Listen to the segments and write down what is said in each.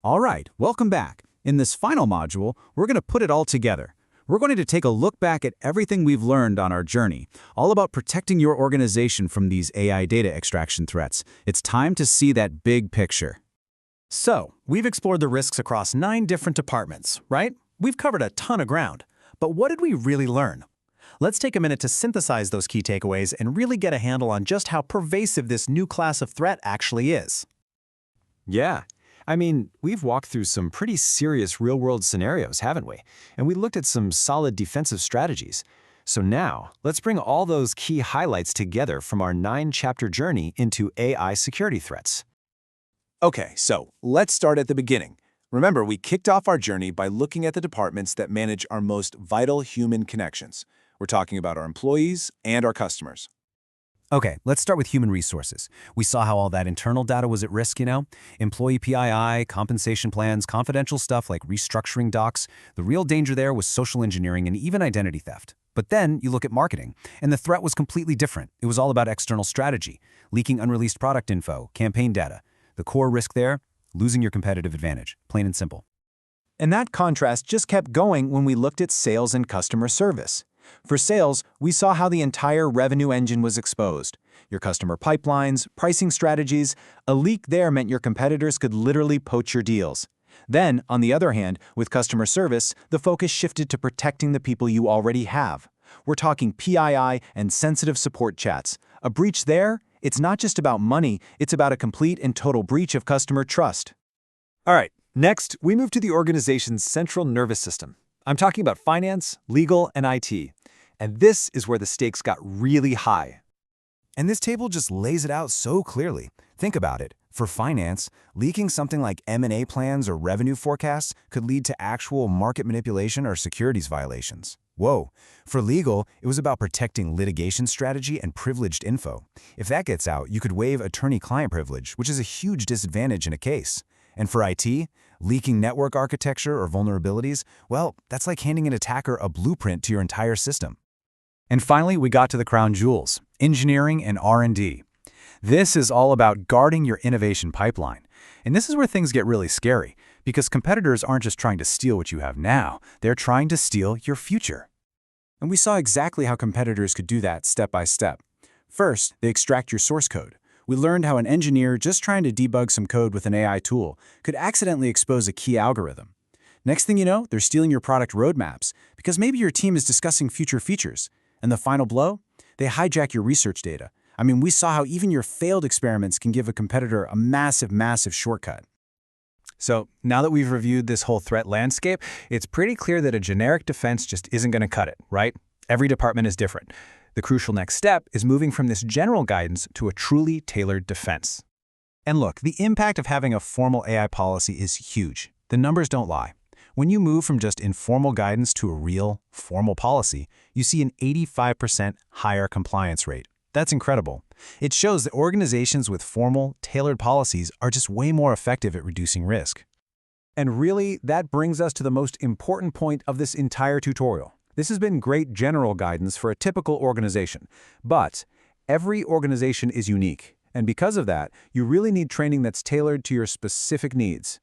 All right, welcome back. In this final module, we're going to put it all together. We're going to take a look back at everything we've learned on our journey, all about protecting your organization from these AI data extraction threats. It's time to see that big picture. So, we've explored the risks across 9 different departments, right? We've covered a ton of ground. But what did we really learn? Let's take a minute to synthesize those key takeaways and really get a handle on just how pervasive this new class of threat actually is. Yeah. I mean, we've walked through some pretty serious real-world scenarios, haven't we? And we looked at some solid defensive strategies. So now, let's bring all those key highlights together from our 9-chapter journey into AI security threats. Okay, so let's start at the beginning. Remember, we kicked off our journey by looking at the departments that manage our most vital human connections. We're talking about our employees and our customers. Okay, let's start with human resources. We saw how all that internal data was at risk, Employee PII, compensation plans, confidential stuff like restructuring docs. The real danger there was social engineering and even identity theft. But then you look at marketing, and the threat was completely different. It was all about external strategy, leaking unreleased product info, campaign data. The core risk there, losing your competitive advantage, plain and simple. And that contrast just kept going when we looked at sales and customer service. For sales, we saw how the entire revenue engine was exposed. Your customer pipelines, pricing strategies, a leak there meant your competitors could literally poach your deals. Then, on the other hand, with customer service, the focus shifted to protecting the people you already have. We're talking PII and sensitive support chats. A breach there? It's not just about money, it's about a complete and total breach of customer trust. All right, next, we move to the organization's central nervous system. I'm talking about finance, legal, and IT. And this is where the stakes got really high. And this table just lays it out so clearly. Think about it. For finance, leaking something like M&A plans or revenue forecasts could lead to actual market manipulation or securities violations. Whoa. For legal, it was about protecting litigation strategy and privileged info. If that gets out, you could waive attorney-client privilege, which is a huge disadvantage in a case. And for IT, leaking network architecture or vulnerabilities, well, that's like handing an attacker a blueprint to your entire system. And finally, we got to the crown jewels, engineering and R&D. This is all about guarding your innovation pipeline. And this is where things get really scary, because competitors aren't just trying to steal what you have now, they're trying to steal your future. And we saw exactly how competitors could do that step by step. First, they extract your source code. We learned how an engineer just trying to debug some code with an AI tool could accidentally expose a key algorithm. Next thing you know, they're stealing your product roadmaps, because maybe your team is discussing future features. And the final blow? They hijack your research data. I mean, we saw how even your failed experiments can give a competitor a massive, massive shortcut. So, now that we've reviewed this whole threat landscape, it's pretty clear that a generic defense just isn't going to cut it, right? Every department is different. The crucial next step is moving from this general guidance to a truly tailored defense. And look, the impact of having a formal AI policy is huge. The numbers don't lie. When you move from just informal guidance to a real, formal policy, you see an 85% higher compliance rate. That's incredible. It shows that organizations with formal, tailored policies are just way more effective at reducing risk. And really, that brings us to the most important point of this entire tutorial. This has been great general guidance for a typical organization, but every organization is unique. And because of that, you really need training that's tailored to your specific needs.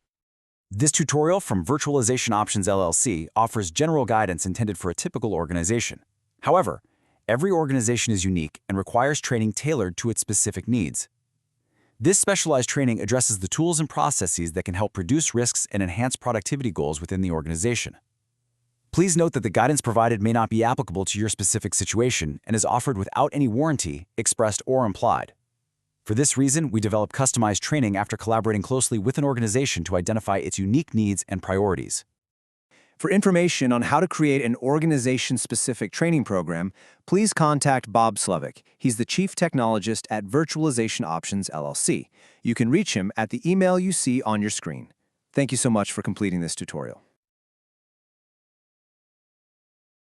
This tutorial from Virtualization Options LLC offers general guidance intended for a typical organization. However, every organization is unique and requires training tailored to its specific needs. This specialized training addresses the tools and processes that can help reduce risks and enhance productivity goals within the organization. Please note that the guidance provided may not be applicable to your specific situation and is offered without any warranty, expressed or implied. For this reason, we develop customized training after collaborating closely with an organization to identify its unique needs and priorities. For information on how to create an organization-specific training program, please contact Bob Slovic. He's the Chief Technologist at Virtualization Options LLC. You can reach him at the email you see on your screen. Thank you so much for completing this tutorial.